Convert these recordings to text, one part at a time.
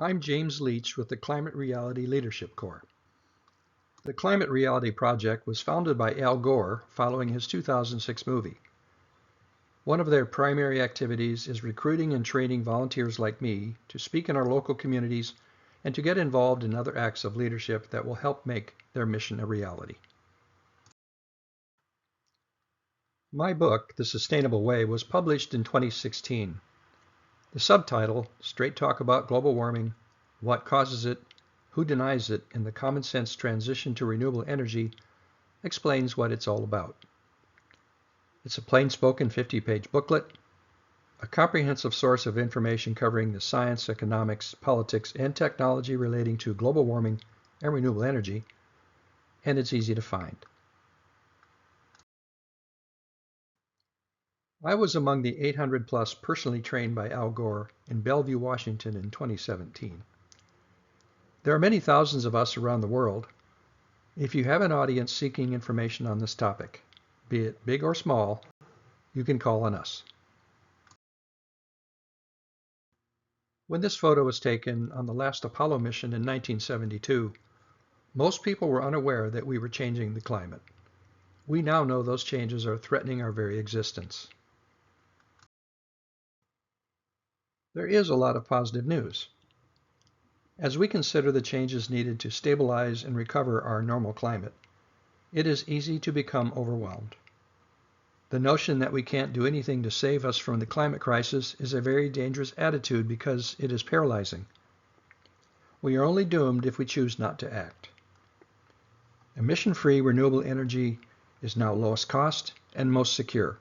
I'm James Leach with the Climate Reality Leadership Corps. The Climate Reality Project was founded by Al Gore following his 2006 movie. One of their primary activities is recruiting and training volunteers like me to speak in our local communities and to get involved in other acts of leadership that will help make their mission a reality. My book, The Sustainable Way, was published in 2016. The subtitle, Straight Talk About Global Warming, What Causes It, Who Denies It, and the Common Sense Transition to Renewable Energy, explains what it's all about. It's a plain-spoken 50-page booklet, a comprehensive source of information covering the science, economics, politics, and technology relating to global warming and renewable energy, and it's easy to find. I was among the 800 plus personally trained by Al Gore in Bellevue, Washington in 2017. There are many thousands of us around the world. If you have an audience seeking information on this topic, be it big or small, you can call on us. When this photo was taken on the last Apollo mission in 1972, most people were unaware that we were changing the climate. We now know those changes are threatening our very existence. There is a lot of positive news. As we consider the changes needed to stabilize and recover our normal climate, it is easy to become overwhelmed. The notion that we can't do anything to save us from the climate crisis is a very dangerous attitude because it is paralyzing. We are only doomed if we choose not to act. Emission-free renewable energy is now lowest cost and most secure.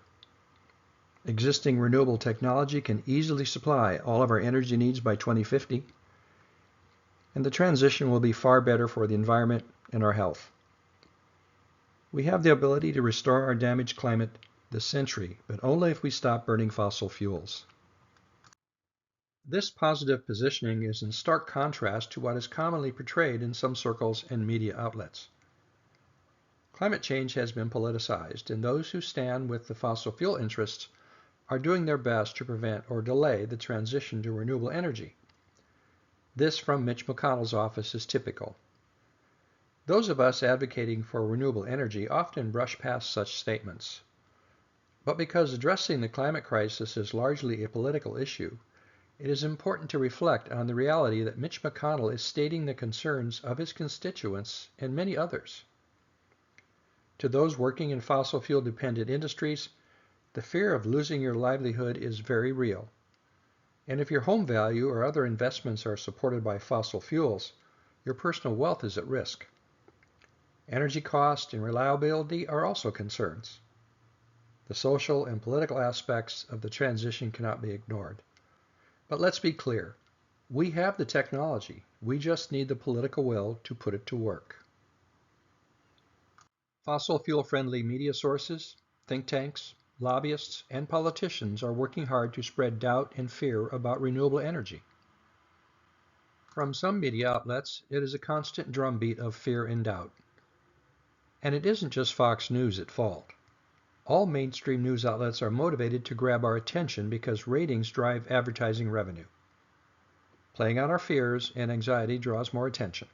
Existing renewable technology can easily supply all of our energy needs by 2050, and the transition will be far better for the environment and our health. We have the ability to restore our damaged climate this century, but only if we stop burning fossil fuels. This positive positioning is in stark contrast to what is commonly portrayed in some circles and media outlets. Climate change has been politicized, and those who stand with the fossil fuel interests are doing their best to prevent or delay the transition to renewable energy. This from Mitch McConnell's office is typical. Those of us advocating for renewable energy often brush past such statements. But because addressing the climate crisis is largely a political issue, it is important to reflect on the reality that Mitch McConnell is stating the concerns of his constituents and many others. To those working in fossil fuel-dependent industries, the fear of losing your livelihood is very real. And if your home value or other investments are supported by fossil fuels, your personal wealth is at risk. Energy cost and reliability are also concerns. The social and political aspects of the transition cannot be ignored. But let's be clear. We have the technology. We just need the political will to put it to work. Fossil fuel-friendly media sources, think tanks, lobbyists, and politicians are working hard to spread doubt and fear about renewable energy. From some media outlets, it is a constant drumbeat of fear and doubt. And it isn't just Fox News at fault. All mainstream news outlets are motivated to grab our attention because ratings drive advertising revenue. Playing on our fears and anxiety draws more attention.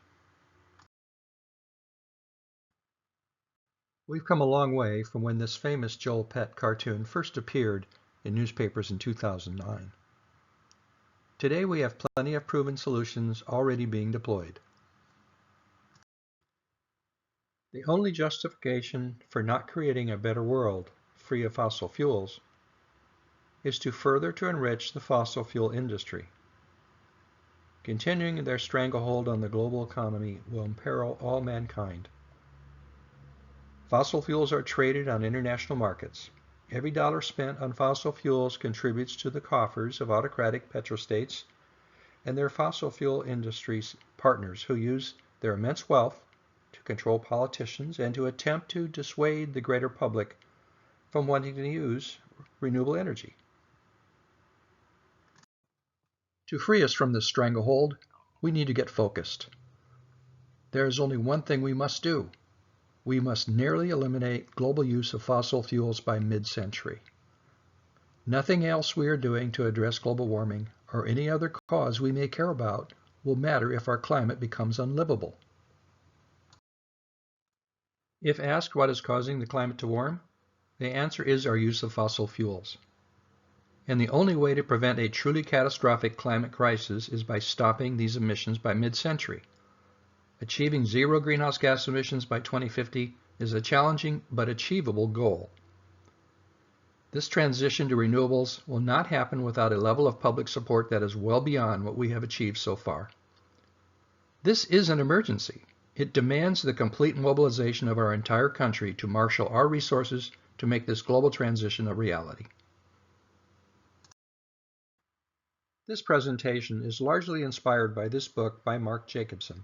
We've come a long way from when this famous Joel Pett cartoon first appeared in newspapers in 2009. Today we have plenty of proven solutions already being deployed. The only justification for not creating a better world free of fossil fuels is to further to enrich the fossil fuel industry. Continuing their stranglehold on the global economy will imperil all mankind. Fossil fuels are traded on international markets. Every dollar spent on fossil fuels contributes to the coffers of autocratic petrostates and their fossil fuel industries partners who use their immense wealth to control politicians and to attempt to dissuade the greater public from wanting to use renewable energy. To free us from this stranglehold, we need to get focused. There is only one thing we must do. We must nearly eliminate global use of fossil fuels by mid-century. Nothing else we are doing to address global warming or any other cause we may care about will matter if our climate becomes unlivable. If asked what is causing the climate to warm, the answer is our use of fossil fuels. And the only way to prevent a truly catastrophic climate crisis is by stopping these emissions by mid-century. Achieving zero greenhouse gas emissions by 2050 is a challenging but achievable goal. This transition to renewables will not happen without a level of public support that is well beyond what we have achieved so far. This is an emergency. It demands the complete mobilization of our entire country to marshal our resources to make this global transition a reality. This presentation is largely inspired by this book by Mark Jacobson,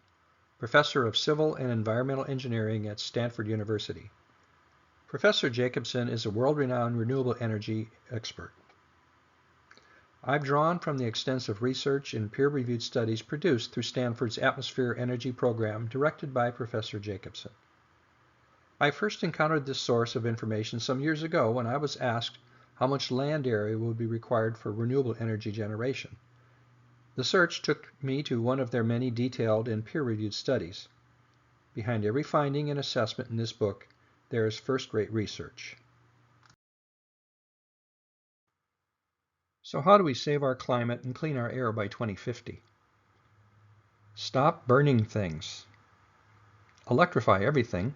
Professor of Civil and Environmental Engineering at Stanford University. Professor Jacobson is a world-renowned renewable energy expert. I've drawn from the extensive research and peer-reviewed studies produced through Stanford's Atmosphere Energy Program directed by Professor Jacobson. I first encountered this source of information some years ago when I was asked how much land area would be required for renewable energy generation. The search took me to one of their many detailed and peer-reviewed studies. Behind every finding and assessment in this book, there is first-rate research. So how do we save our climate and clean our air by 2050? Stop burning things. Electrify everything.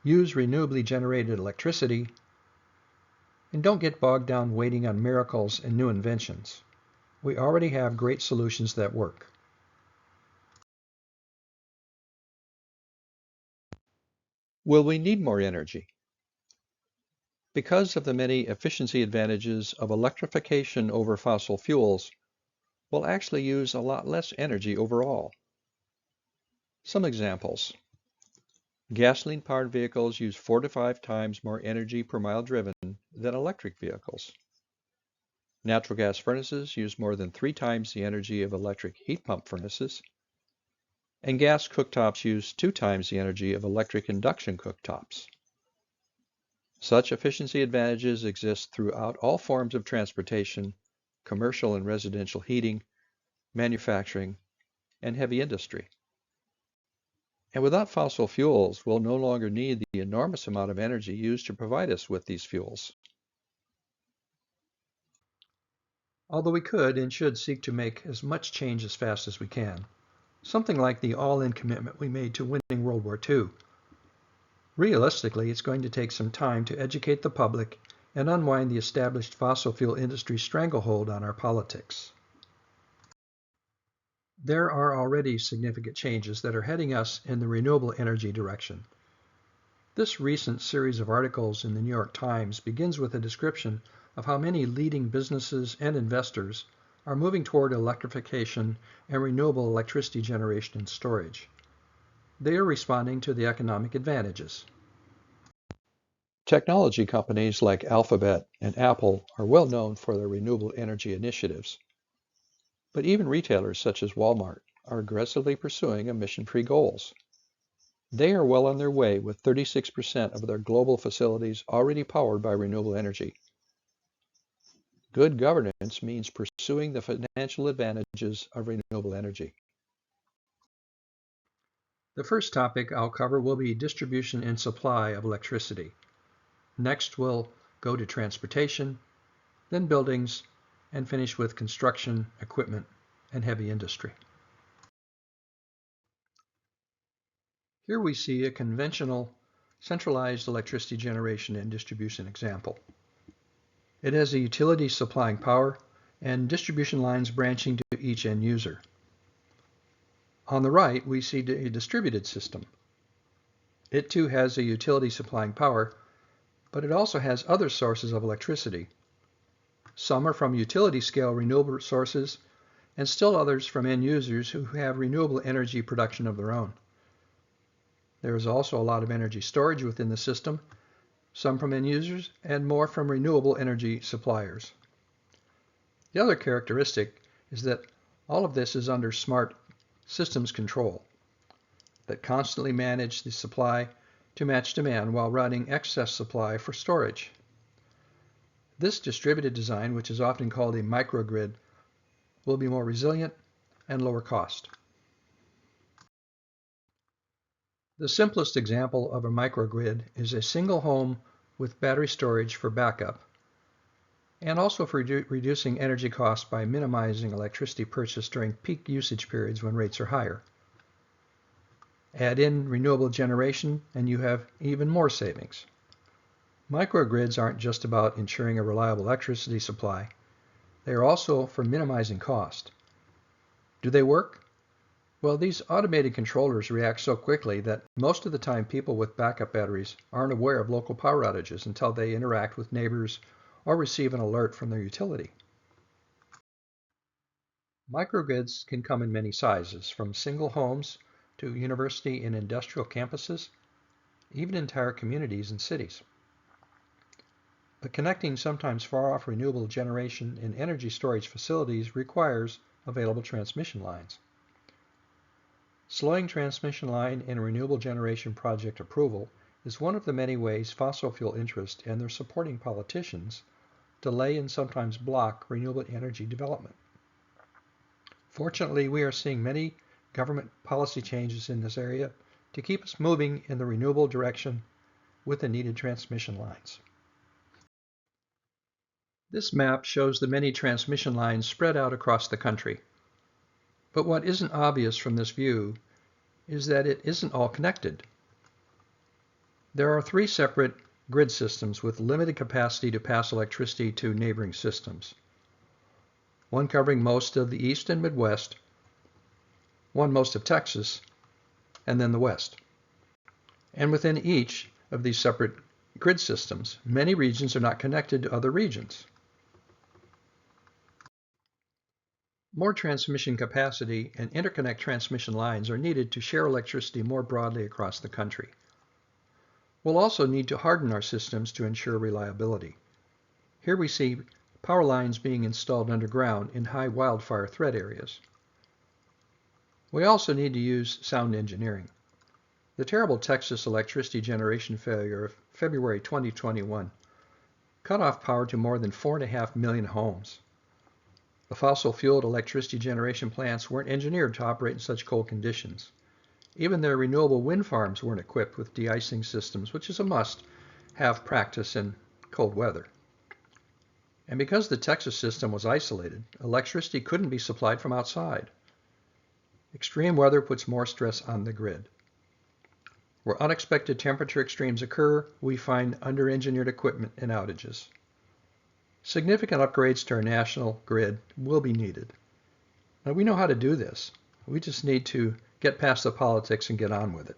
Use renewably generated electricity. And don't get bogged down waiting on miracles and new inventions. We already have great solutions that work. Will we need more energy? Because of the many efficiency advantages of electrification over fossil fuels, we'll actually use a lot less energy overall. Some examples. Gasoline-powered vehicles use 4 to 5 times more energy per mile driven than electric vehicles. Natural gas furnaces use more than 3 times the energy of electric heat pump furnaces. And gas cooktops use 2 times the energy of electric induction cooktops. Such efficiency advantages exist throughout all forms of transportation, commercial and residential heating, manufacturing, and heavy industry. And without fossil fuels, we'll no longer need the enormous amount of energy used to provide us with these fuels. Although we could and should seek to make as much change as fast as we can. Something like the all-in commitment we made to winning World War II. Realistically, it's going to take some time to educate the public and unwind the established fossil fuel industry's stranglehold on our politics. There are already significant changes that are heading us in the renewable energy direction. This recent series of articles in the New York Times begins with a description of how many leading businesses and investors are moving toward electrification and renewable electricity generation and storage. They are responding to the economic advantages. Technology companies like Alphabet and Apple are well known for their renewable energy initiatives. But even retailers such as Walmart are aggressively pursuing emission-free goals. They are well on their way with 36% of their global facilities already powered by renewable energy. Good governance means pursuing the financial advantages of renewable energy. The first topic I'll cover will be distribution and supply of electricity. Next, we'll go to transportation, then buildings, and finish with construction, equipment, and heavy industry. Here we see a conventional centralized electricity generation and distribution example. It has a utility supplying power and distribution lines branching to each end user. On the right, we see a distributed system. It too has a utility supplying power, but it also has other sources of electricity. Some are from utility-scale renewable sources, and still others from end users who have renewable energy production of their own. There is also a lot of energy storage within the system, some from end users, and more from renewable energy suppliers. The other characteristic is that all of this is under smart systems control that constantly manage the supply to match demand while running excess supply for storage. This distributed design, which is often called a microgrid, will be more resilient, and lower cost. The simplest example of a microgrid is a single home with battery storage for backup, and also for reducing energy costs by minimizing electricity purchase during peak usage periods when rates are higher. Add in renewable generation and you have even more savings. Microgrids aren't just about ensuring a reliable electricity supply. They are also for minimizing cost. Do they work? Well, these automated controllers react so quickly that most of the time people with backup batteries aren't aware of local power outages until they interact with neighbors or receive an alert from their utility. Microgrids can come in many sizes, from single homes to university and industrial campuses, even entire communities and cities. But connecting sometimes far-off renewable generation and energy storage facilities requires available transmission lines. Slowing transmission line and renewable generation project approval is one of the many ways fossil fuel interests and their supporting politicians delay and sometimes block renewable energy development. Fortunately, we are seeing many government policy changes in this area to keep us moving in the renewable direction with the needed transmission lines. This map shows the many transmission lines spread out across the country. But what isn't obvious from this view is that it isn't all connected. There are 3 separate grid systems with limited capacity to pass electricity to neighboring systems. One covering most of the East and Midwest, one most of Texas, and then the West. And within each of these separate grid systems, many regions are not connected to other regions. More transmission capacity and interconnect transmission lines are needed to share electricity more broadly across the country. We'll also need to harden our systems to ensure reliability. Here we see power lines being installed underground in high wildfire threat areas. We also need to use sound engineering. The terrible Texas electricity generation failure of February 2021 cut off power to more than 4.5 million homes. The fossil-fueled electricity generation plants weren't engineered to operate in such cold conditions. Even their renewable wind farms weren't equipped with de-icing systems, which is a must-have practice in cold weather. And because the Texas system was isolated, electricity couldn't be supplied from outside. Extreme weather puts more stress on the grid. Where unexpected temperature extremes occur, we find under-engineered equipment and outages. Significant upgrades to our national grid will be needed. Now, we know how to do this. We just need to get past the politics and get on with it.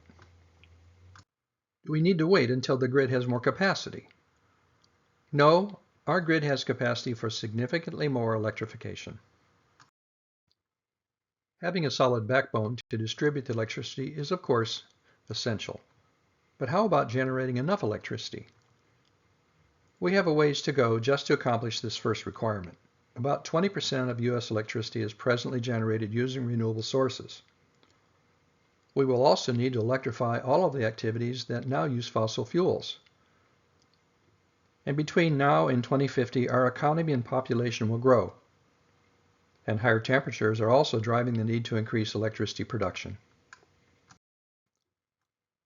Do we need to wait until the grid has more capacity? No, our grid has capacity for significantly more electrification. Having a solid backbone to distribute the electricity is, of course, essential. But how about generating enough electricity? We have a ways to go just to accomplish this first requirement. About 20% of U.S. electricity is presently generated using renewable sources. We will also need to electrify all of the activities that now use fossil fuels. And between now and 2050, our economy and population will grow. And higher temperatures are also driving the need to increase electricity production.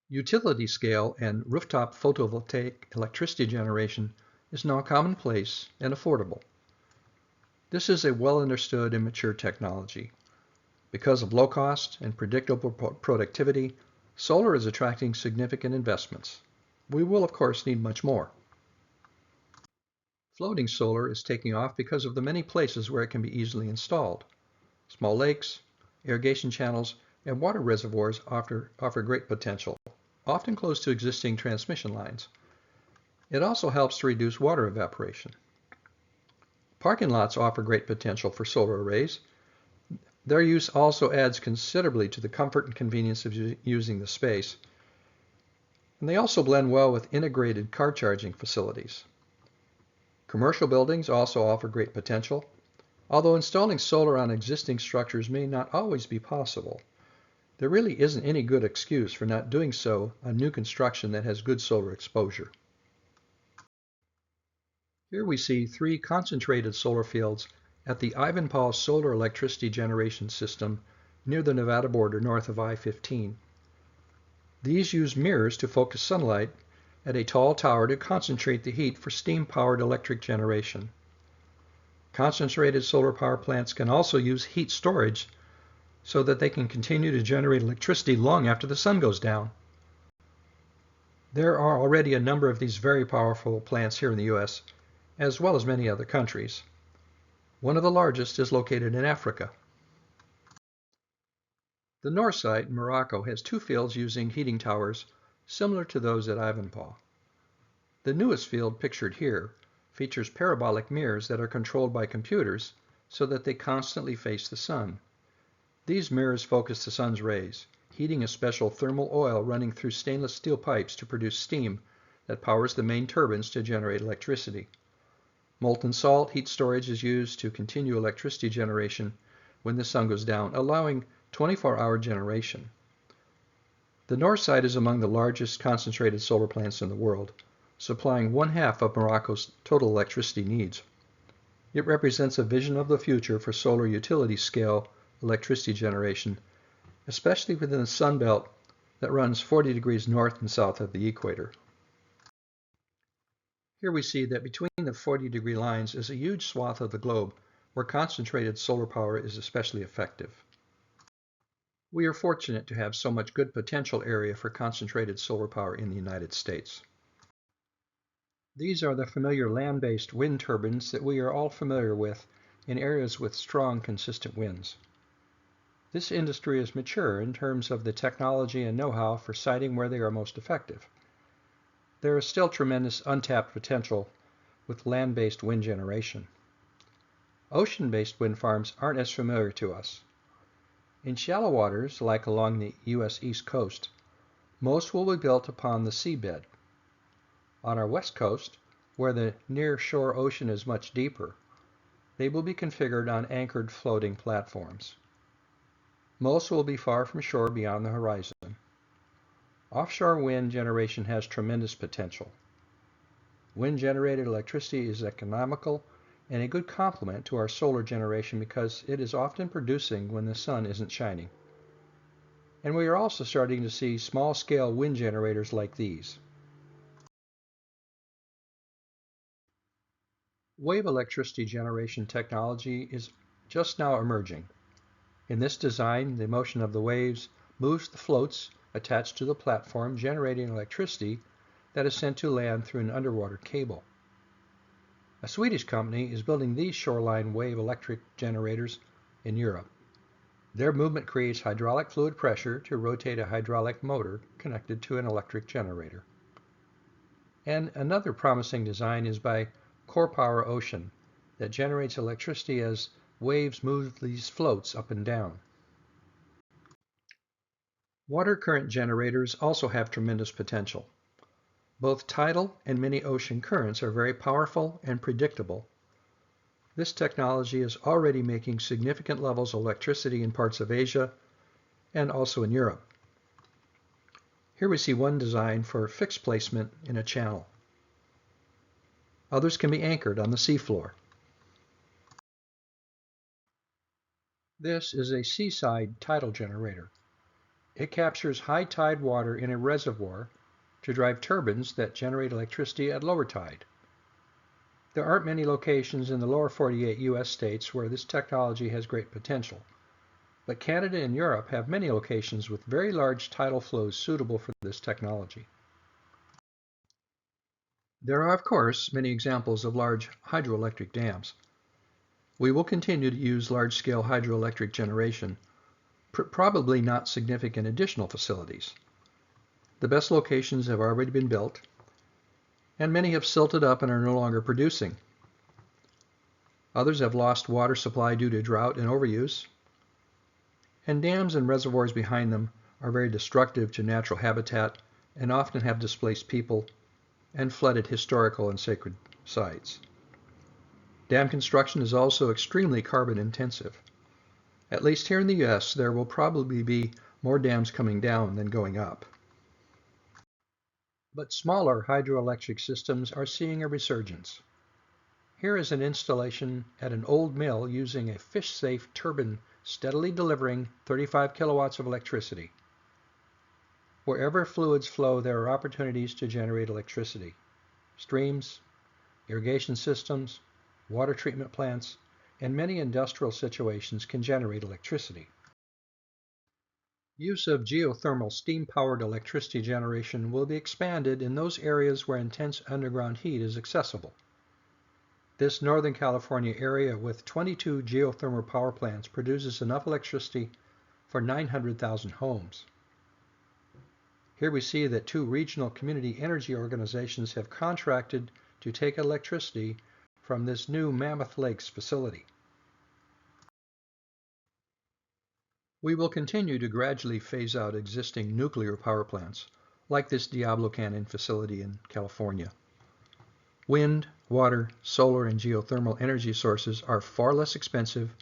Utility scale and rooftop photovoltaic electricity generation is now commonplace and affordable. This is a well understood and mature technology. Because of low cost and predictable productivity, solar is attracting significant investments. We will, of course, need much more. Floating solar is taking off because of the many places where it can be easily installed. Small lakes, irrigation channels, and water reservoirs offer great potential, often close to existing transmission lines. It also helps to reduce water evaporation. Parking lots offer great potential for solar arrays. Their use also adds considerably to the comfort and convenience of using the space. And they also blend well with integrated car charging facilities. Commercial buildings also offer great potential, although installing solar on existing structures may not always be possible. There really isn't any good excuse for not doing so on new construction that has good solar exposure. Here we see 3 concentrated solar fields at the Ivanpah Solar Electricity Generation System near the Nevada border north of I-15. These use mirrors to focus sunlight at a tall tower to concentrate the heat for steam-powered electric generation. Concentrated solar power plants can also use heat storage so that they can continue to generate electricity long after the sun goes down. There are already a number of these very powerful plants here in the U.S., as well as many other countries. One of the largest is located in Africa. The north site in Morocco has two fields using heating towers similar to those at Ivanpah. The newest field pictured here features parabolic mirrors that are controlled by computers so that they constantly face the sun. These mirrors focus the sun's rays, heating a special thermal oil running through stainless steel pipes to produce steam that powers the main turbines to generate electricity. Molten salt heat storage is used to continue electricity generation when the sun goes down, allowing 24-hour generation. The north side is among the largest concentrated solar plants in the world, supplying 1/2 of Morocco's total electricity needs. It represents a vision of the future for solar utility scale electricity generation, especially within the sun belt that runs 40 degrees north and south of the equator. Here we see that between the 40-degree lines is a huge swath of the globe where concentrated solar power is especially effective. We are fortunate to have so much good potential area for concentrated solar power in the United States. These are the familiar land-based wind turbines that we are all familiar with in areas with strong, consistent winds. This industry is mature in terms of the technology and know-how for siting where they are most effective. There is still tremendous untapped potential with land-based wind generation. Ocean-based wind farms aren't as familiar to us. In shallow waters, like along the U.S. East Coast, most will be built upon the seabed. On our west coast, where the near-shore ocean is much deeper, they will be configured on anchored floating platforms. Most will be far from shore beyond the horizon. Offshore wind generation has tremendous potential. Wind-generated electricity is economical and a good complement to our solar generation because it is often producing when the sun isn't shining. And we are also starting to see small-scale wind generators like these. Wave electricity generation technology is just now emerging. In this design, the motion of the waves moves the floats attached to the platform, generating electricity that is sent to land through an underwater cable. A Swedish company is building these shoreline wave electric generators in Europe. Their movement creates hydraulic fluid pressure to rotate a hydraulic motor connected to an electric generator. And another promising design is by CorePower Ocean that generates electricity as waves move these floats up and down. Water current generators also have tremendous potential. Both tidal and mini ocean currents are very powerful and predictable. This technology is already making significant levels of electricity in parts of Asia and also in Europe. Here we see one design for fixed placement in a channel. Others can be anchored on the seafloor. This is a seaside tidal generator. It captures high tide water in a reservoir to drive turbines that generate electricity at lower tide. There aren't many locations in the lower 48 U.S. states where this technology has great potential, but Canada and Europe have many locations with very large tidal flows suitable for this technology. There are, of course, many examples of large hydroelectric dams. We will continue to use large-scale hydroelectric generation, probably not significant additional facilities. The best locations have already been built, and many have silted up and are no longer producing. Others have lost water supply due to drought and overuse, and dams and reservoirs behind them are very destructive to natural habitat and often have displaced people and flooded historical and sacred sites. Dam construction is also extremely carbon intensive. At least here in the U.S., there will probably be more dams coming down than going up. But smaller hydroelectric systems are seeing a resurgence. Here is an installation at an old mill using a fish-safe turbine steadily delivering 35 kilowatts of electricity. Wherever fluids flow, there are opportunities to generate electricity. Streams, irrigation systems, water treatment plants, and many industrial situations can generate electricity. Use of geothermal steam-powered electricity generation will be expanded in those areas where intense underground heat is accessible. This Northern California area with 22 geothermal power plants produces enough electricity for 900,000 homes. Here we see that 2 regional community energy organizations have contracted to take electricity from this new Mammoth Lakes facility. We will continue to gradually phase out existing nuclear power plants, like this Diablo Canyon facility in California. Wind, water, solar, and geothermal energy sources are far less expensive,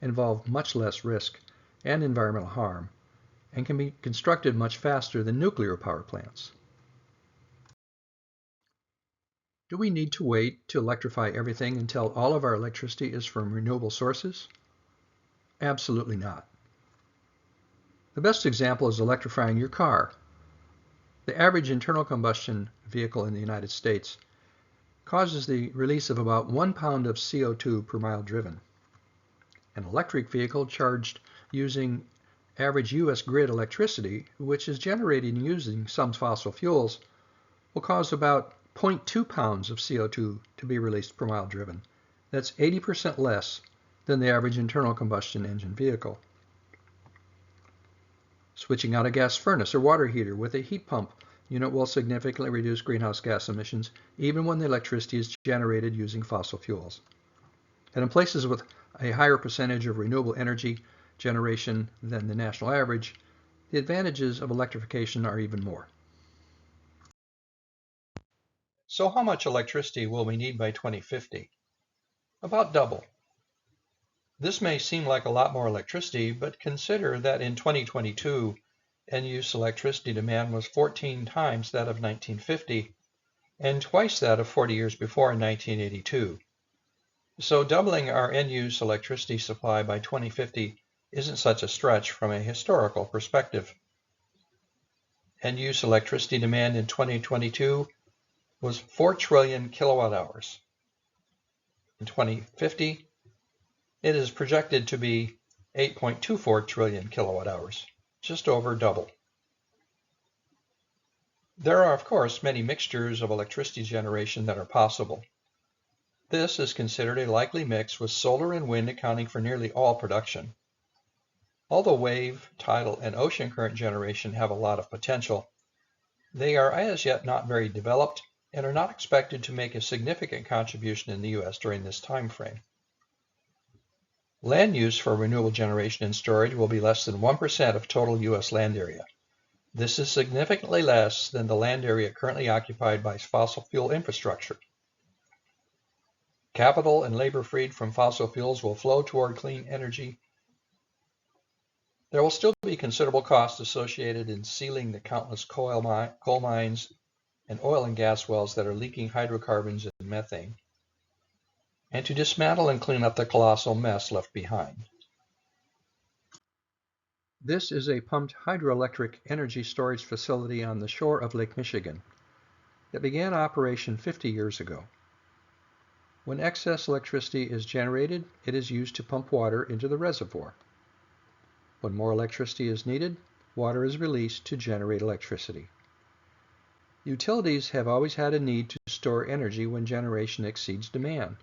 involve much less risk and environmental harm, and can be constructed much faster than nuclear power plants. Do we need to wait to electrify everything until all of our electricity is from renewable sources? Absolutely not. The best example is electrifying your car. The average internal combustion vehicle in the United States causes the release of about 1 pound of CO2 per mile driven. An electric vehicle charged using average U.S. grid electricity, which is generated using some fossil fuels, will cause about 0.2 pounds of CO2 to be released per mile driven. That's 80% less than the average internal combustion engine vehicle. Switching out a gas furnace or water heater with a heat pump unit will significantly reduce greenhouse gas emissions even when the electricity is generated using fossil fuels. And in places with a higher percentage of renewable energy generation than the national average, the advantages of electrification are even more. So how much electricity will we need by 2050? About double. This may seem like a lot more electricity, but consider that in 2022, end-use electricity demand was 14 times that of 1950 and twice that of 40 years before in 1982. So doubling our end-use electricity supply by 2050 isn't such a stretch from a historical perspective. End-use electricity demand in 2022 was 4 trillion kilowatt hours. In 2050, it is projected to be 8.24 trillion kilowatt hours, just over double. There are, of course, many mixtures of electricity generation that are possible. This is considered a likely mix, with solar and wind accounting for nearly all production. Although wave, tidal, and ocean current generation have a lot of potential, they are as yet not very developed and are not expected to make a significant contribution in the U.S. during this time frame. Land use for renewable generation and storage will be less than 1% of total U.S. land area. This is significantly less than the land area currently occupied by fossil fuel infrastructure. Capital and labor freed from fossil fuels will flow toward clean energy. There will still be considerable costs associated in sealing the countless coal mines and oil and gas wells that are leaking hydrocarbons and methane, and to dismantle and clean up the colossal mess left behind. This is a pumped hydroelectric energy storage facility on the shore of Lake Michigan that began operation 50 years ago. When excess electricity is generated, it is used to pump water into the reservoir. When more electricity is needed, water is released to generate electricity. Utilities have always had a need to store energy when generation exceeds demand.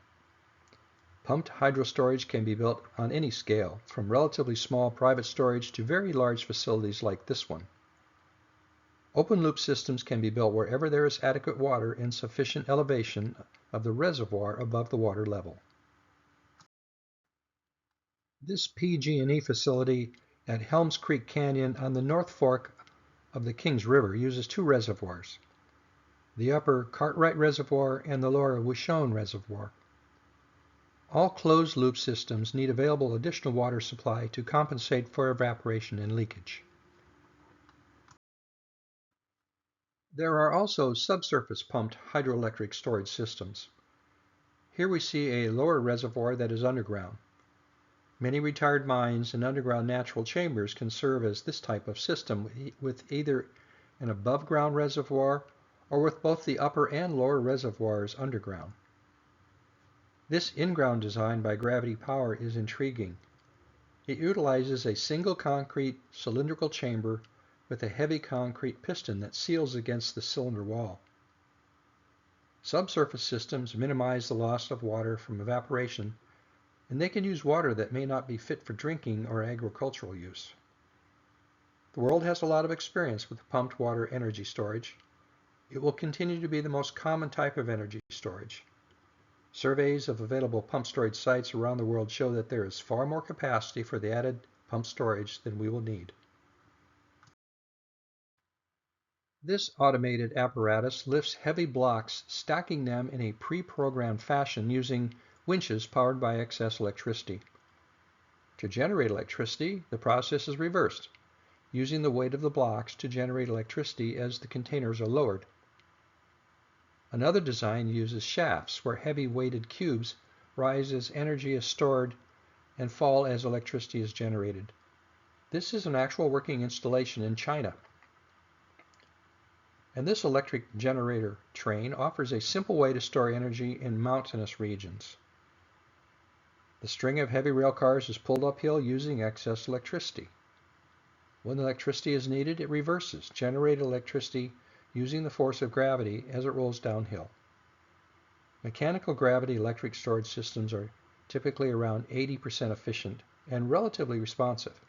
Pumped hydro storage can be built on any scale, from relatively small private storage to very large facilities like this one. Open loop systems can be built wherever there is adequate water and sufficient elevation of the reservoir above the water level. This PG&E facility at Helms Creek Canyon on the North Fork of the Kings River uses 2 reservoirs, the upper Cartwright Reservoir and the lower Wishone Reservoir. All closed-loop systems need available additional water supply to compensate for evaporation and leakage. There are also subsurface pumped hydroelectric storage systems. Here we see a lower reservoir that is underground. Many retired mines and underground natural chambers can serve as this type of system with either an above-ground reservoir or with both the upper and lower reservoirs underground. This in-ground design by Gravity Power is intriguing. It utilizes a single concrete cylindrical chamber with a heavy concrete piston that seals against the cylinder wall. Subsurface systems minimize the loss of water from evaporation, and they can use water that may not be fit for drinking or agricultural use. The world has a lot of experience with pumped water energy storage. It will continue to be the most common type of energy storage. Surveys of available pump storage sites around the world show that there is far more capacity for the added pump storage than we will need. This automated apparatus lifts heavy blocks, stacking them in a pre-programmed fashion using winches powered by excess electricity. To generate electricity, the process is reversed, using the weight of the blocks to generate electricity as the containers are lowered. Another design uses shafts where heavy weighted cubes rise as energy is stored and fall as electricity is generated. This is an actual working installation in China. And this electric generator train offers a simple way to store energy in mountainous regions. The string of heavy rail cars is pulled uphill using excess electricity. When electricity is needed, it reverses, generating electricity using the force of gravity as it rolls downhill. Mechanical gravity electric storage systems are typically around 80% efficient and relatively responsive.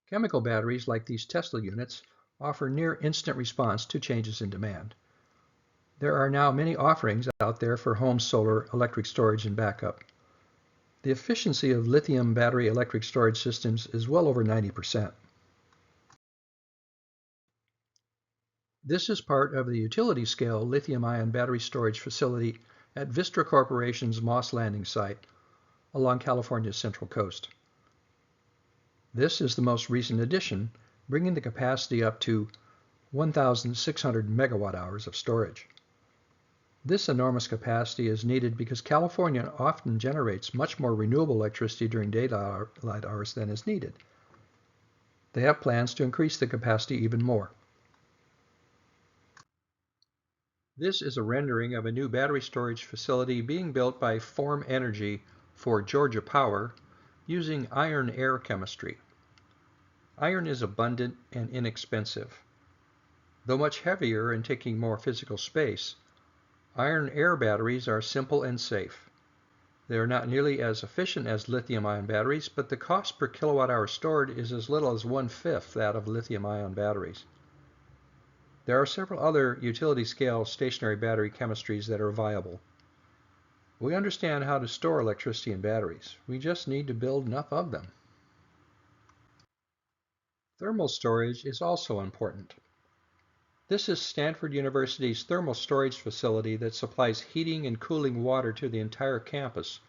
Chemical batteries like these Tesla units offer near instant response to changes in demand. There are now many offerings out there for home solar electric storage and backup. The efficiency of lithium battery electric storage systems is well over 90%. This is part of the utility-scale lithium-ion battery storage facility at Vistra Corporation's Moss Landing site along California's Central Coast. This is the most recent addition, bringing the capacity up to 1,600 megawatt hours of storage. This enormous capacity is needed because California often generates much more renewable electricity during daylight hours than is needed. They have plans to increase the capacity even more. This is a rendering of a new battery storage facility being built by Form Energy for Georgia Power using iron-air chemistry. Iron is abundant and inexpensive. Though much heavier and taking more physical space, iron-air batteries are simple and safe. They are not nearly as efficient as lithium-ion batteries, but the cost per kilowatt-hour stored is as little as 1/5 that of lithium-ion batteries. There are several other utility-scale stationary battery chemistries that are viable. We understand how to store electricity in batteries. We just need to build enough of them. Thermal storage is also important. This is Stanford University's thermal storage facility that supplies heating and cooling water to the entire campus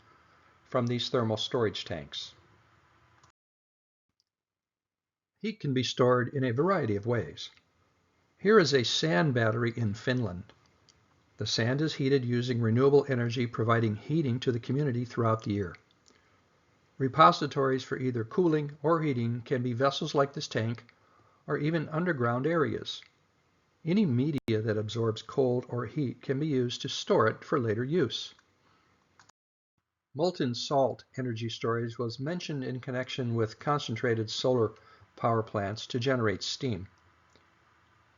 from these thermal storage tanks. Heat can be stored in a variety of ways. Here is a sand battery in Finland. The sand is heated using renewable energy, providing heating to the community throughout the year. Repositories for either cooling or heating can be vessels like this tank, or even underground areas. Any media that absorbs cold or heat can be used to store it for later use. Molten salt energy storage was mentioned in connection with concentrated solar power plants to generate steam.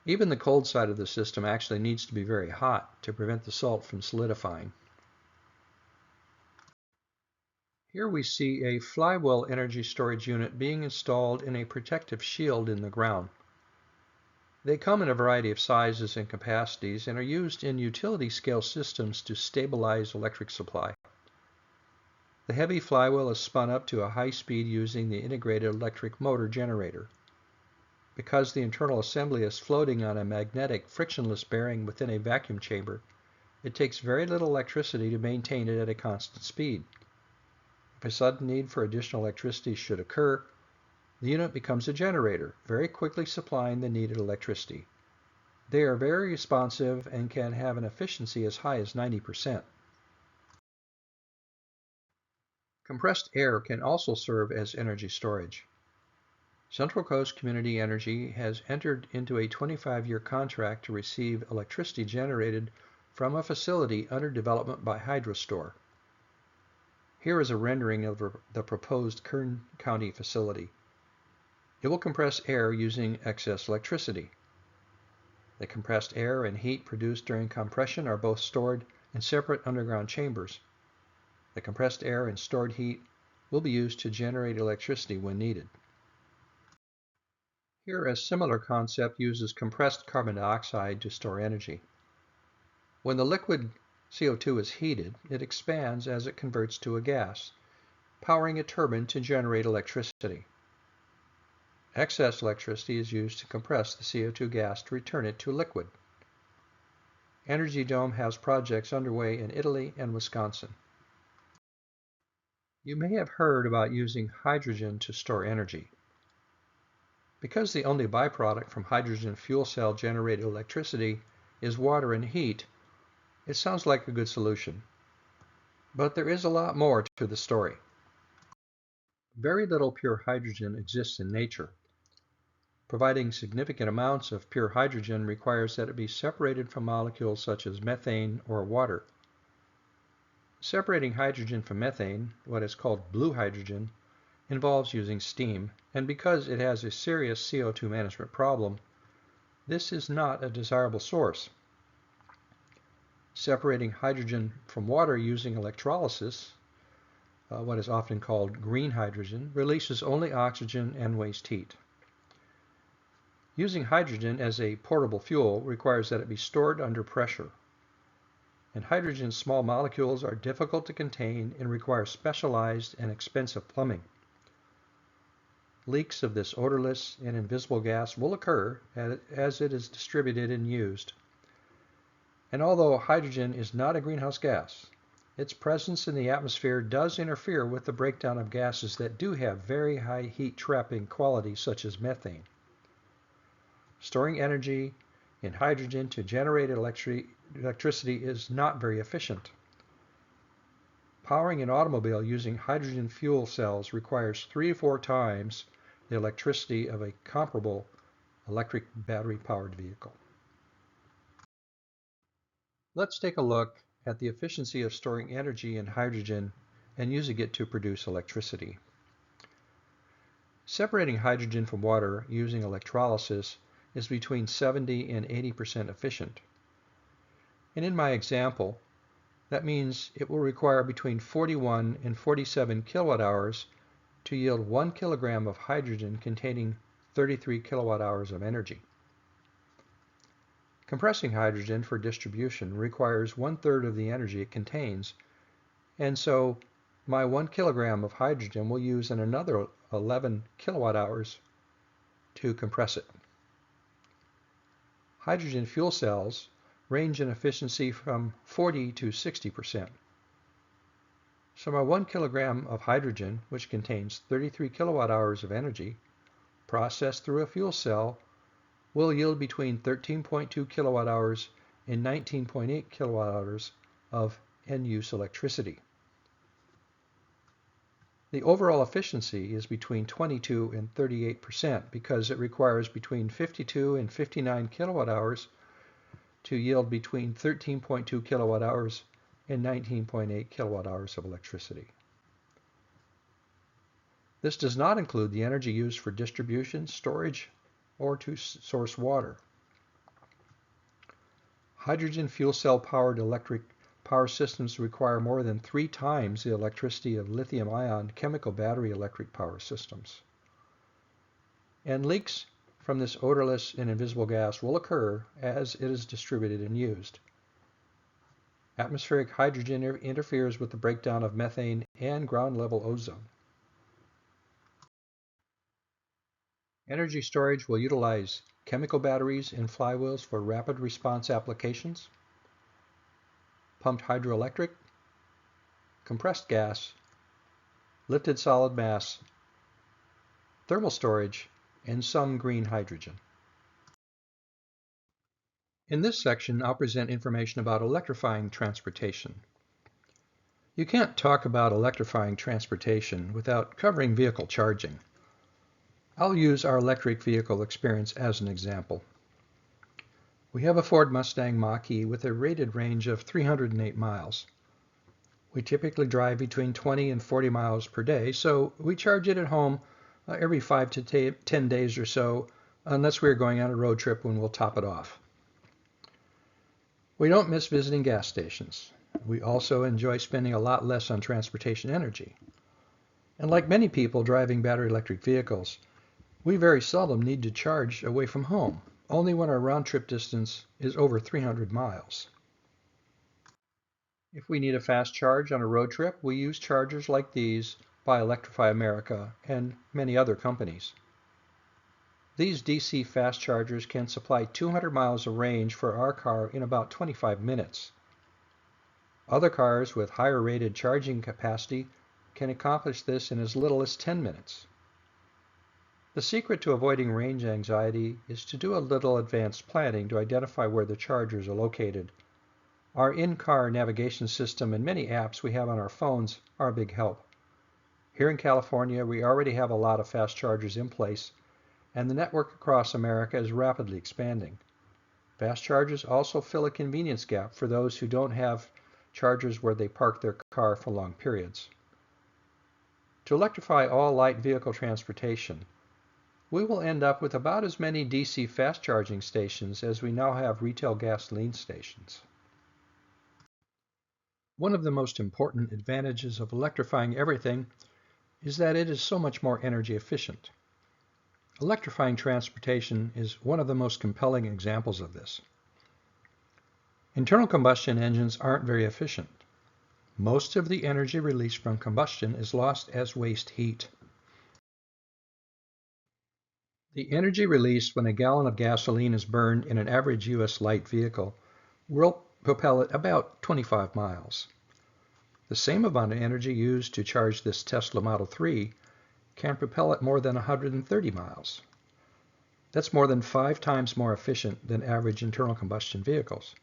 Even the cold side of the system actually needs to be very hot to prevent the salt from solidifying. Here we see a flywheel energy storage unit being installed in a protective shield in the ground. They come in a variety of sizes and capacities and are used in utility-scale systems to stabilize electric supply. The heavy flywheel is spun up to a high speed using the integrated electric motor generator. Because the internal assembly is floating on a magnetic frictionless bearing within a vacuum chamber, it takes very little electricity to maintain it at a constant speed. If a sudden need for additional electricity should occur, the unit becomes a generator, very quickly supplying the needed electricity. They are very responsive and can have an efficiency as high as 90%. Compressed air can also serve as energy storage. Central Coast Community Energy has entered into a 25-year contract to receive electricity generated from a facility under development by HydroStore. Here is a rendering of the proposed Kern County facility. It will compress air using excess electricity. The compressed air and heat produced during compression are both stored in separate underground chambers. The compressed air and stored heat will be used to generate electricity when needed. Here, a similar concept uses compressed carbon dioxide to store energy. When the liquid CO2 is heated, it expands as it converts to a gas, powering a turbine to generate electricity. Excess electricity is used to compress the CO2 gas to return it to liquid. Energy Dome has projects underway in Italy and Wisconsin. You may have heard about using hydrogen to store energy. Because the only byproduct from hydrogen fuel cell generated electricity is water and heat, it sounds like a good solution. But there is a lot more to the story. Very little pure hydrogen exists in nature. Providing significant amounts of pure hydrogen requires that it be separated from molecules such as methane or water. Separating hydrogen from methane, what is called blue hydrogen, involves using steam, and because it has a serious CO2 management problem, this is not a desirable source. Separating hydrogen from water using electrolysis, what is often called green hydrogen, releases only oxygen and waste heat. Using hydrogen as a portable fuel requires that it be stored under pressure. And hydrogen's small molecules are difficult to contain and require specialized and expensive plumbing. Leaks of this odorless and invisible gas will occur as it is distributed and used. And although hydrogen is not a greenhouse gas, its presence in the atmosphere does interfere with the breakdown of gases that do have very high heat trapping qualities such as methane. Storing energy in hydrogen to generate electricity is not very efficient. Powering an automobile using hydrogen fuel cells requires 3 to 4 times the electricity of a comparable electric battery-powered vehicle. Let's take a look at the efficiency of storing energy in hydrogen and using it to produce electricity. Separating hydrogen from water using electrolysis is between 70 and 80% efficient. And in my example, that means it will require between 41 and 47 kilowatt hours to yield 1 kilogram of hydrogen containing 33 kilowatt hours of energy. Compressing hydrogen for distribution requires 1/3 of the energy it contains, and so my 1 kilogram of hydrogen will use another 11 kilowatt hours to compress it. Hydrogen fuel cells range in efficiency from 40 to 60%. So my 1 kilogram of hydrogen, which contains 33 kilowatt hours of energy, processed through a fuel cell, will yield between 13.2 kilowatt hours and 19.8 kilowatt hours of end-use electricity. The overall efficiency is between 22 and 38% because it requires between 52 and 59 kilowatt hours to yield between 13.2 kilowatt hours and 19.8 kilowatt hours of electricity. This does not include the energy used for distribution, storage, or to source water. Hydrogen fuel cell powered electric power systems require more than 3 times the electricity of lithium-ion chemical battery electric power systems. And leaks from this odorless and invisible gas will occur as it is distributed and used. Atmospheric hydrogen interferes with the breakdown of methane and ground-level ozone. Energy storage will utilize chemical batteries and flywheels for rapid response applications, pumped hydroelectric, compressed gas, lifted solid mass, thermal storage, and some green hydrogen. In this section, I'll present information about electrifying transportation. You can't talk about electrifying transportation without covering vehicle charging. I'll use our electric vehicle experience as an example. We have a Ford Mustang Mach-E with a rated range of 308 miles. We typically drive between 20 and 40 miles per day, so we charge it at home every 5 to 10 days or so, unless we're going on a road trip when we'll top it off. We don't miss visiting gas stations. We also enjoy spending a lot less on transportation energy. And like many people driving battery electric vehicles, we very seldom need to charge away from home, only when our round trip distance is over 300 miles. If we need a fast charge on a road trip, we use chargers like these by Electrify America and many other companies. These DC fast chargers can supply 200 miles of range for our car in about 25 minutes. Other cars with higher rated charging capacity can accomplish this in as little as 10 minutes. The secret to avoiding range anxiety is to do a little advanced planning to identify where the chargers are located. Our in-car navigation system and many apps we have on our phones are a big help. Here in California, we already have a lot of fast chargers in place, and the network across America is rapidly expanding. Fast chargers also fill a convenience gap for those who don't have chargers where they park their car for long periods. To electrify all light vehicle transportation, we will end up with about as many DC fast charging stations as we now have retail gasoline stations. One of the most important advantages of electrifying everything is that it is so much more energy efficient. Electrifying transportation is one of the most compelling examples of this. Internal combustion engines aren't very efficient. Most of the energy released from combustion is lost as waste heat. The energy released when a gallon of gasoline is burned in an average U.S. light vehicle will propel it about 25 miles. The same amount of energy used to charge this Tesla Model 3 can propel it more than 130 miles. That's more than 5 times more efficient than average internal combustion vehicles.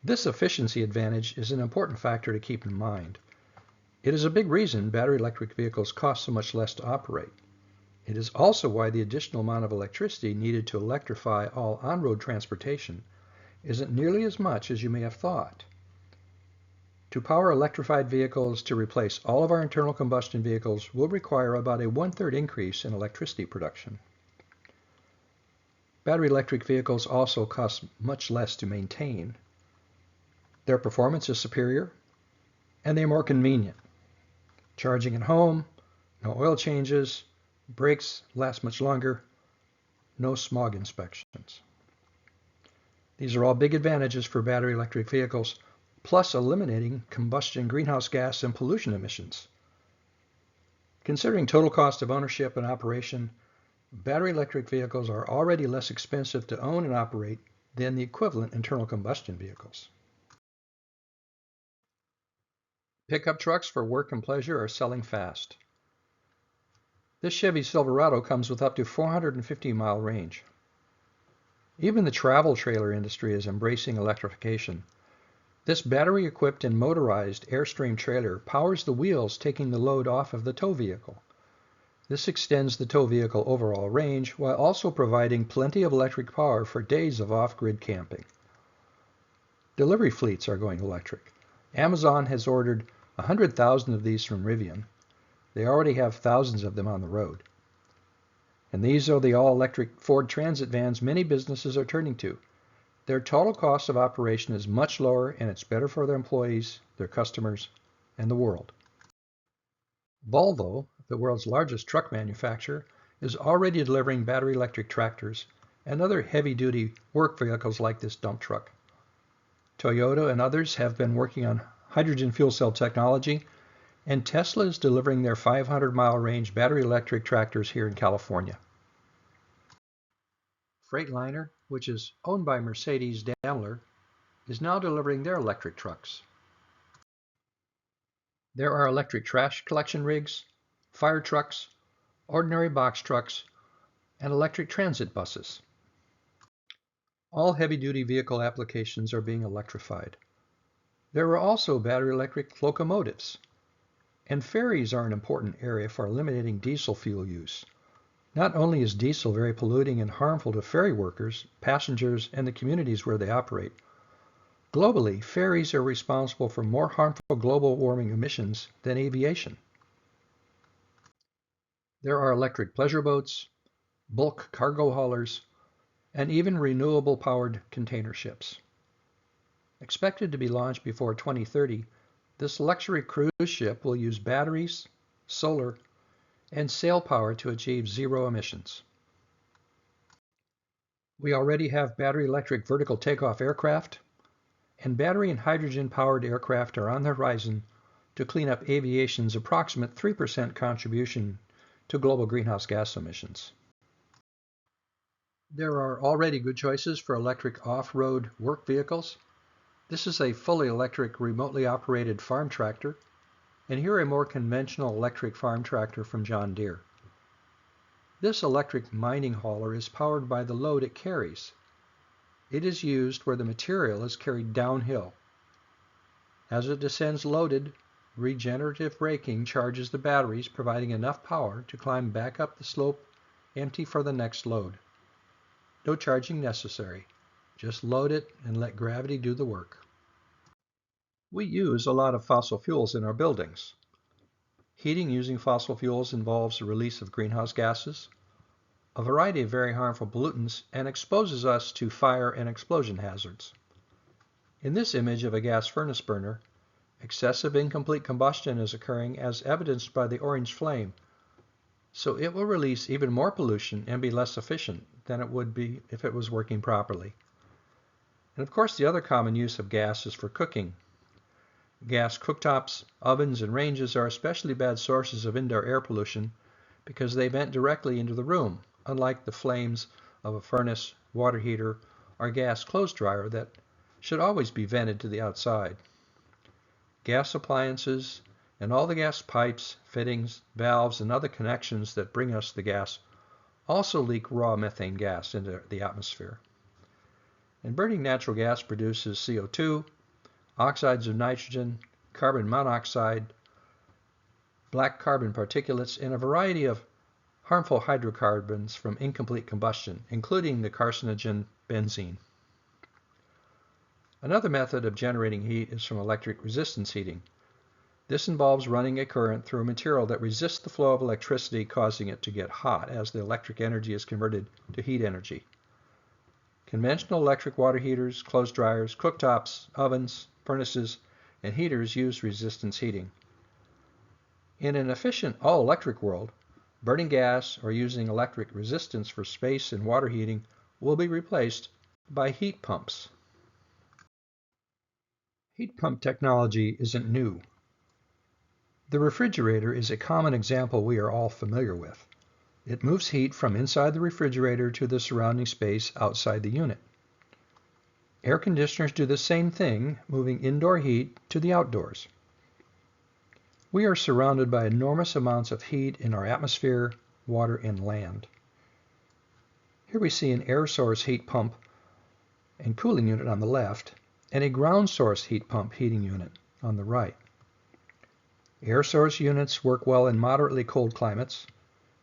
This efficiency advantage is an important factor to keep in mind. It is a big reason battery electric vehicles cost so much less to operate. It is also why the additional amount of electricity needed to electrify all on-road transportation isn't nearly as much as you may have thought. To power electrified vehicles to replace all of our internal combustion vehicles will require about a 1/3 increase in electricity production. Battery electric vehicles also cost much less to maintain. Their performance is superior, and they're more convenient. Charging at home, no oil changes, brakes last much longer, no smog inspections. These are all big advantages for battery electric vehicles, plus eliminating combustion greenhouse gas and pollution emissions. Considering total cost of ownership and operation, battery electric vehicles are already less expensive to own and operate than the equivalent internal combustion vehicles. Pickup trucks for work and pleasure are selling fast. This Chevy Silverado comes with up to 450-mile range. Even the travel trailer industry is embracing electrification. This battery-equipped and motorized Airstream trailer powers the wheels taking the load off of the tow vehicle. This extends the tow vehicle overall range while also providing plenty of electric power for days of off-grid camping. Delivery fleets are going electric. Amazon has ordered 100,000 of these from Rivian. They already have thousands of them on the road. And these are the all-electric Ford Transit vans many businesses are turning to. Their total cost of operation is much lower, and it's better for their employees, their customers, and the world. Volvo, the world's largest truck manufacturer, is already delivering battery electric tractors and other heavy-duty work vehicles like this dump truck. Toyota and others have been working on hydrogen fuel cell technology, and Tesla is delivering their 500-mile range battery electric tractors here in California. Freightliner, which is owned by Mercedes-Daimler, is now delivering their electric trucks. There are electric trash collection rigs, fire trucks, ordinary box trucks, and electric transit buses. All heavy-duty vehicle applications are being electrified. There are also battery electric locomotives, and ferries are an important area for eliminating diesel fuel use. Not only is diesel very polluting and harmful to ferry workers, passengers, and the communities where they operate, globally, ferries are responsible for more harmful global warming emissions than aviation. There are electric pleasure boats, bulk cargo haulers, and even renewable-powered container ships. Expected to be launched before 2030, this luxury cruise ship will use batteries, solar, and sail power to achieve zero emissions. We already have battery electric vertical takeoff aircraft, and battery and hydrogen-powered aircraft are on the horizon to clean up aviation's approximate 3% contribution to global greenhouse gas emissions. There are already good choices for electric off-road work vehicles. This is a fully electric, remotely operated farm tractor, and here a more conventional electric farm tractor from John Deere. This electric mining hauler is powered by the load it carries. It is used where the material is carried downhill. As it descends loaded, regenerative braking charges the batteries, providing enough power to climb back up the slope empty for the next load. No charging necessary. Just load it and let gravity do the work. We use a lot of fossil fuels in our buildings. Heating using fossil fuels involves the release of greenhouse gases, a variety of very harmful pollutants, and exposes us to fire and explosion hazards. In this image of a gas furnace burner, excessive incomplete combustion is occurring as evidenced by the orange flame, so it will release even more pollution and be less efficient than it would be if it was working properly. And of course, the other common use of gas is for cooking. Gas cooktops, ovens, and ranges are especially bad sources of indoor air pollution because they vent directly into the room, unlike the flames of a furnace, water heater, or gas clothes dryer that should always be vented to the outside. Gas appliances and all the gas pipes, fittings, valves, and other connections that bring us the gas also leak raw methane gas into the atmosphere. And burning natural gas produces CO2, oxides of nitrogen, carbon monoxide, black carbon particulates, and a variety of harmful hydrocarbons from incomplete combustion, including the carcinogen benzene. Another method of generating heat is from electric resistance heating. This involves running a current through a material that resists the flow of electricity, causing it to get hot as the electric energy is converted to heat energy. Conventional electric water heaters, clothes dryers, cooktops, ovens, furnaces, and heaters use resistance heating. In an efficient all-electric world, burning gas or using electric resistance for space and water heating will be replaced by heat pumps. Heat pump technology isn't new. The refrigerator is a common example we are all familiar with. It moves heat from inside the refrigerator to the surrounding space outside the unit. Air conditioners do the same thing, moving indoor heat to the outdoors. We are surrounded by enormous amounts of heat in our atmosphere, water, and land. Here we see an air source heat pump and cooling unit on the left, and a ground source heat pump heating unit on the right. Air source units work well in moderately cold climates,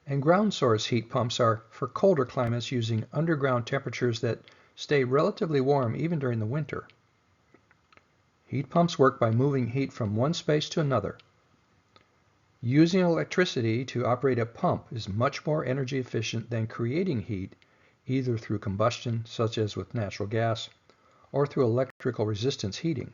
and ground source heat pumps are for colder climates using underground temperatures that stay relatively warm even during the winter. Heat pumps work by moving heat from one space to another. Using electricity to operate a pump is much more energy efficient than creating heat either through combustion, such as with natural gas, or through electrical resistance heating.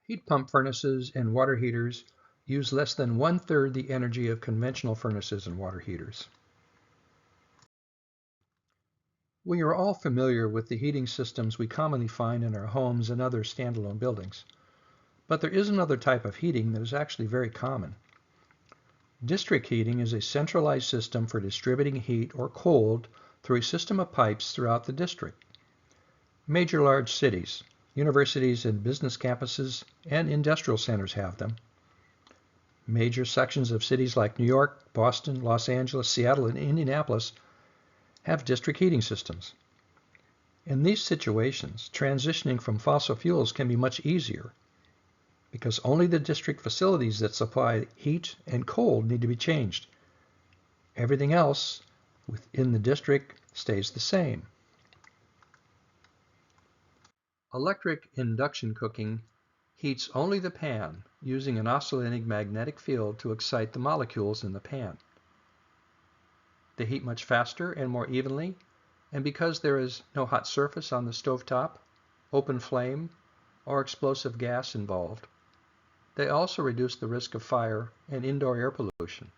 Heat pump furnaces and water heaters use less than 1/3 the energy of conventional furnaces and water heaters. We are all familiar with the heating systems we commonly find in our homes and other standalone buildings. But there is another type of heating that is actually very common. District heating is a centralized system for distributing heat or cold through a system of pipes throughout the district. Major large cities, universities and business campuses, and industrial centers have them. Major sections of cities like New York, Boston, Los Angeles, Seattle, and Indianapolis have district heating systems. In these situations, transitioning from fossil fuels can be much easier because only the district facilities that supply heat and cold need to be changed. Everything else within the district stays the same. Electric induction cooking heats only the pan using an oscillating magnetic field to excite the molecules in the pan. They heat much faster and more evenly, and because there is no hot surface on the stovetop, open flame, or explosive gas involved, they also reduce the risk of fire and indoor air pollution.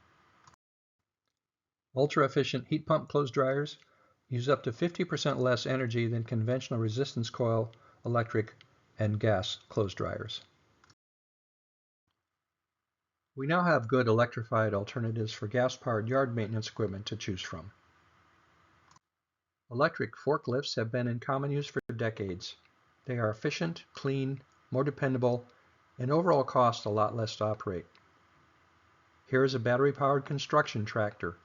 Ultra-efficient heat pump clothes dryers use up to 50% less energy than conventional resistance coil, electric, and gas clothes dryers. We now have good electrified alternatives for gas-powered yard maintenance equipment to choose from. Electric forklifts have been in common use for decades. They are efficient, clean, more dependable, and overall cost a lot less to operate. Here is a battery-powered construction tractor,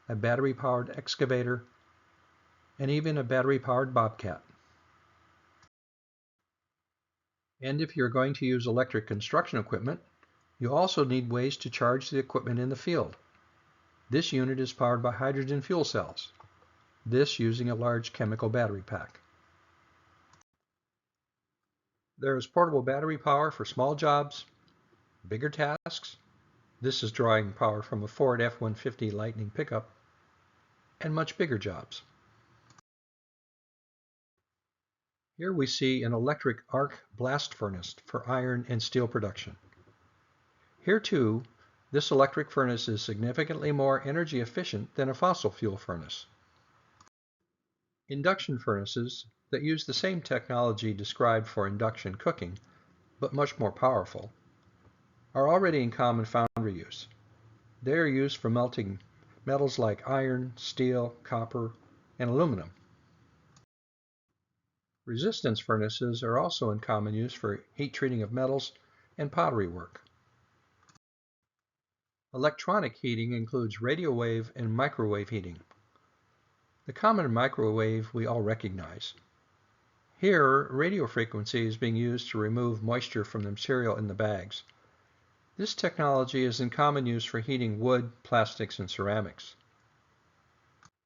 a battery-powered excavator, and even a battery-powered bobcat. And if you're going to use electric construction equipment, you also need ways to charge the equipment in the field. This unit is powered by hydrogen fuel cells, this using a large chemical battery pack. There is portable battery power for small jobs, bigger tasks. This is drawing power from a Ford F-150 Lightning pickup, and much bigger jobs. Here we see an electric arc blast furnace for iron and steel production. Here too, this electric furnace is significantly more energy efficient than a fossil fuel furnace. Induction furnaces that use the same technology described for induction cooking, but much more powerful, are already in common foundry use. They are used for melting metals like iron, steel, copper, and aluminum. Resistance furnaces are also in common use for heat treating of metals and pottery work. Electronic heating includes radio wave and microwave heating. The common microwave we all recognize. Here, radio frequency is being used to remove moisture from the material in the bags. This technology is in common use for heating wood, plastics, and ceramics.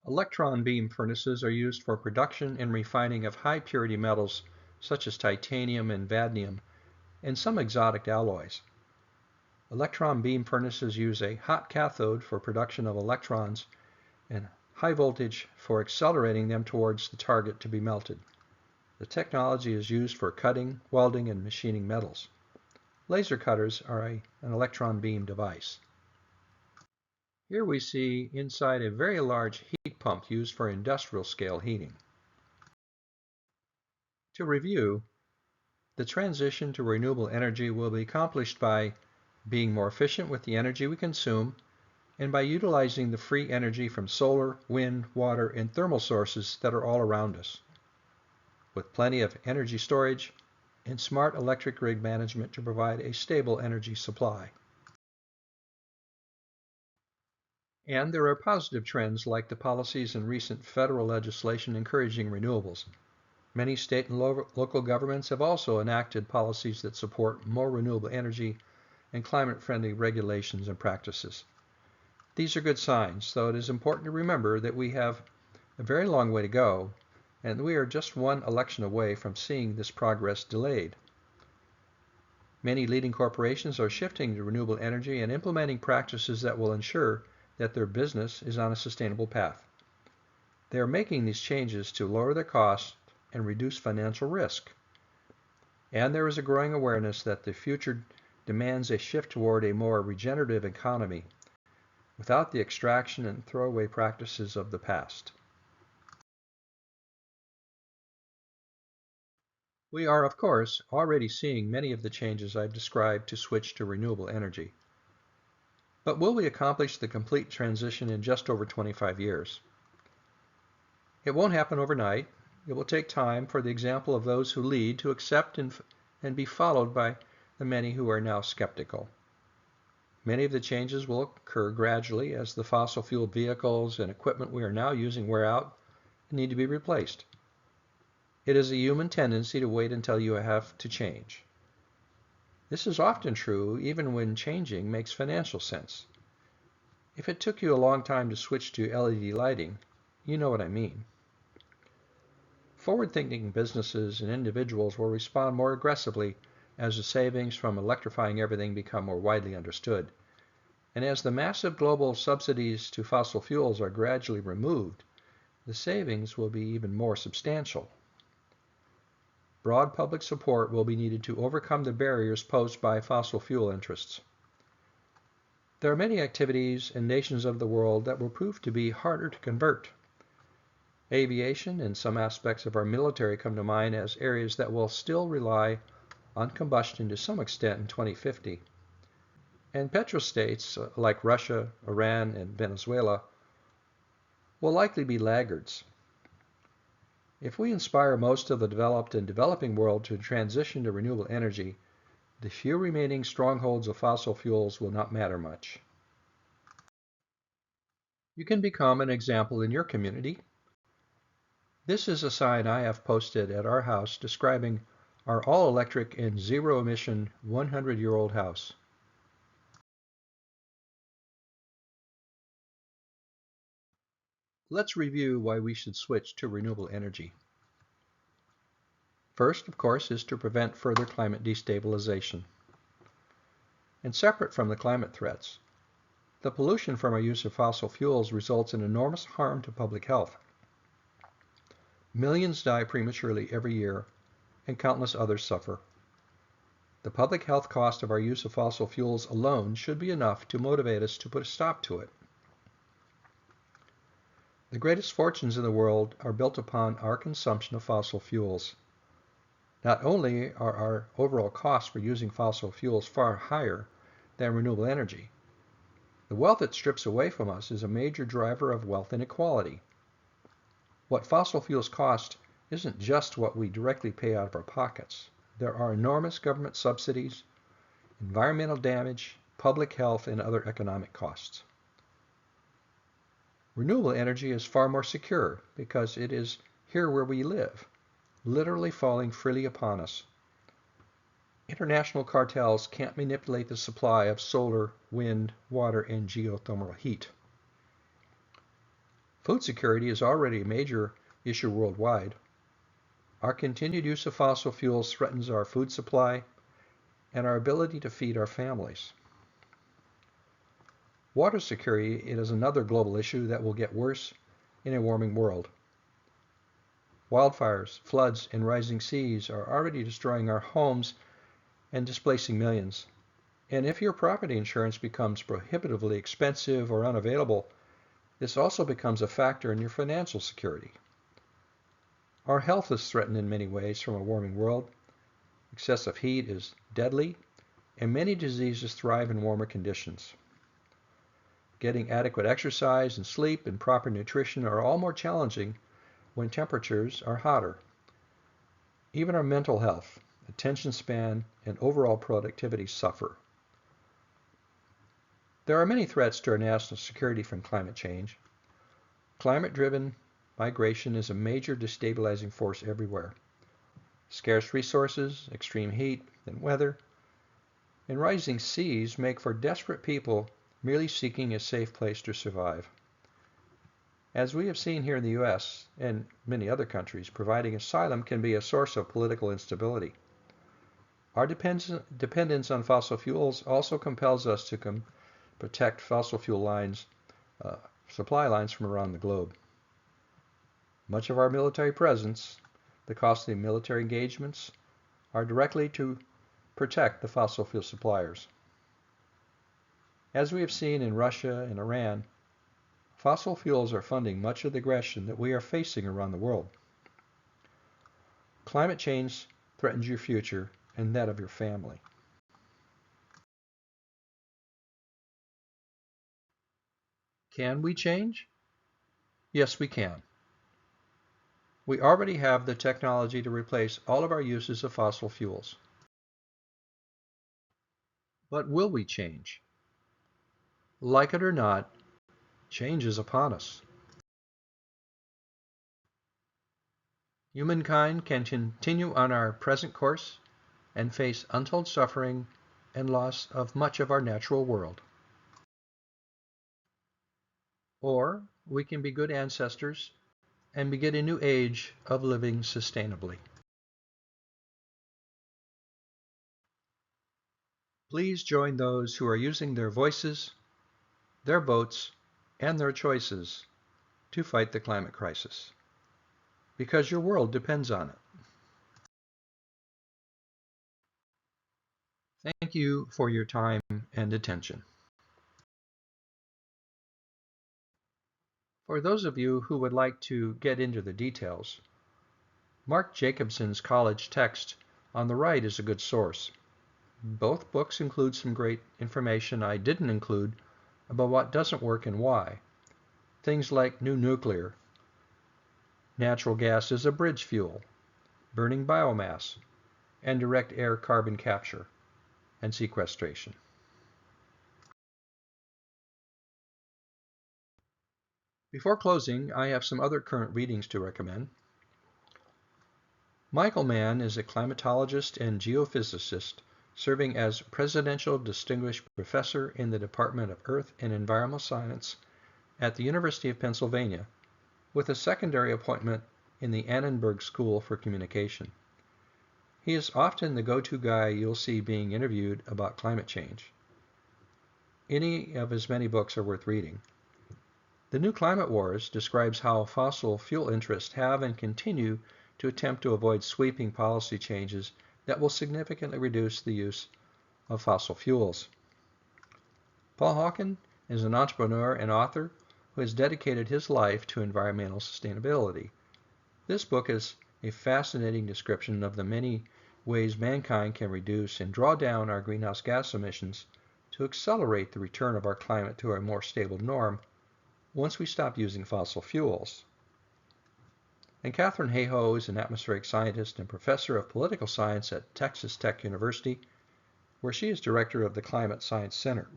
Electron beam furnaces are used for production and refining of high purity metals such as titanium and vanadium, and some exotic alloys. Electron beam furnaces use a hot cathode for production of electrons and high voltage for accelerating them towards the target to be melted. The technology is used for cutting, welding, and machining metals. Laser cutters are an electron beam device. Here we see inside a very large heat pump used for industrial scale heating. To review, the transition to renewable energy will be accomplished by being more efficient with the energy we consume and by utilizing the free energy from solar, wind, water, and thermal sources that are all around us, with plenty of energy storage and smart electric grid management to provide a stable energy supply. And there are positive trends like the policies in recent federal legislation encouraging renewables. Many state and local governments have also enacted policies that support more renewable energy and climate-friendly regulations and practices. These are good signs, though it is important to remember that we have a very long way to go, and we are just one election away from seeing this progress delayed. Many leading corporations are shifting to renewable energy and implementing practices that will ensure that their business is on a sustainable path. They are making these changes to lower their costs and reduce financial risk. And there is a growing awareness that the future demands a shift toward a more regenerative economy without the extraction and throwaway practices of the past. We are, of course, already seeing many of the changes I've described to switch to renewable energy. But will we accomplish the complete transition in just over 25 years? It won't happen overnight. It will take time for the example of those who lead to accept and be followed by the many who are now skeptical. Many of the changes will occur gradually as the fossil fuel vehicles and equipment we are now using wear out and need to be replaced. It is a human tendency to wait until you have to change. This is often true even when changing makes financial sense. If it took you a long time to switch to LED lighting, you know what I mean. Forward-thinking businesses and individuals will respond more aggressively as the savings from electrifying everything become more widely understood. And as the massive global subsidies to fossil fuels are gradually removed, the savings will be even more substantial. Broad public support will be needed to overcome the barriers posed by fossil fuel interests. There are many activities in nations of the world that will prove to be harder to convert. Aviation and some aspects of our military come to mind as areas that will still rely on combustion to some extent in 2050. And petrostates like Russia, Iran, and Venezuela will likely be laggards. If we inspire most of the developed and developing world to transition to renewable energy, the few remaining strongholds of fossil fuels will not matter much. You can become an example in your community. This is a sign I have posted at our house describing our all-electric and zero-emission 100-year-old house. Let's review why we should switch to renewable energy. First, of course, is to prevent further climate destabilization. And separate from the climate threats, the pollution from our use of fossil fuels results in enormous harm to public health. Millions die prematurely every year, and countless others suffer. The public health cost of our use of fossil fuels alone should be enough to motivate us to put a stop to it. The greatest fortunes in the world are built upon our consumption of fossil fuels. Not only are our overall costs for using fossil fuels far higher than renewable energy, the wealth it strips away from us is a major driver of wealth inequality. What fossil fuels cost isn't just what we directly pay out of our pockets. There are enormous government subsidies, environmental damage, public health, and other economic costs. Renewable energy is far more secure because it is here where we live, literally falling freely upon us. International cartels can't manipulate the supply of solar, wind, water, and geothermal heat. Food security is already a major issue worldwide. Our continued use of fossil fuels threatens our food supply and our ability to feed our families. Water security is another global issue that will get worse in a warming world. Wildfires, floods, and rising seas are already destroying our homes and displacing millions. And if your property insurance becomes prohibitively expensive or unavailable, this also becomes a factor in your financial security. Our health is threatened in many ways from a warming world. Excessive heat is deadly, and many diseases thrive in warmer conditions. Getting adequate exercise and sleep and proper nutrition are all more challenging when temperatures are hotter. Even our mental health, attention span, and overall productivity suffer. There are many threats to our national security from climate change. Climate-driven migration is a major destabilizing force everywhere. Scarce resources, extreme heat and weather, and rising seas make for desperate people merely seeking a safe place to survive. As we have seen here in the U.S. and many other countries, providing asylum can be a source of political instability. Our dependence on fossil fuels also compels us to protect fossil fuel lines, supply lines from around the globe. Much of our military presence, the costly military engagements, are directly to protect the fossil fuel suppliers. As we have seen in Russia and Iran, fossil fuels are funding much of the aggression that we are facing around the world. Climate change threatens your future and that of your family. Can we change? Yes, we can. We already have the technology to replace all of our uses of fossil fuels. But will we change? Like it or not, change is upon us. humankind can continue on our present course and face untold suffering and loss of much of our natural world. Or we can be good ancestors and begin a new age of living sustainably. Please join those who are using their voices, their votes, and their choices to fight the climate crisis, because your world depends on it. Thank you for your time and attention. For those of you who would like to get into the details, Mark Jacobson's college text on the right is a good source. Both books include some great information I didn't include about what doesn't work and why. Things like new nuclear, natural gas as a bridge fuel, burning biomass, and direct air carbon capture and sequestration. Before closing, I have some other current readings to recommend. Michael Mann is a climatologist and geophysicist serving as Presidential Distinguished Professor in the Department of Earth and Environmental Science at the University of Pennsylvania, with a secondary appointment in the Annenberg School for Communication. He is often the go-to guy you'll see being interviewed about climate change. Any of his many books are worth reading. The New Climate Wars describes how fossil fuel interests have and continue to attempt to avoid sweeping policy changes that will significantly reduce the use of fossil fuels. Paul Hawken is an entrepreneur and author who has dedicated his life to environmental sustainability. This book is a fascinating description of the many ways mankind can reduce and draw down our greenhouse gas emissions to accelerate the return of our climate to a more stable norm once we stop using fossil fuels. And Katharine Hayhoe is an atmospheric scientist and professor of political science at Texas Tech University, where she is director of the Climate Science Center.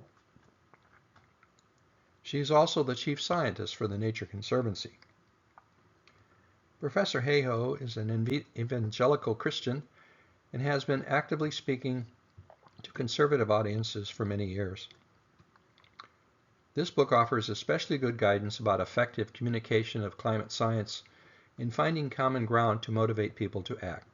She is also the chief scientist for the Nature Conservancy. Professor Hayhoe is an evangelical Christian and has been actively speaking to conservative audiences for many years. This book offers especially good guidance about effective communication of climate science in finding common ground to motivate people to act.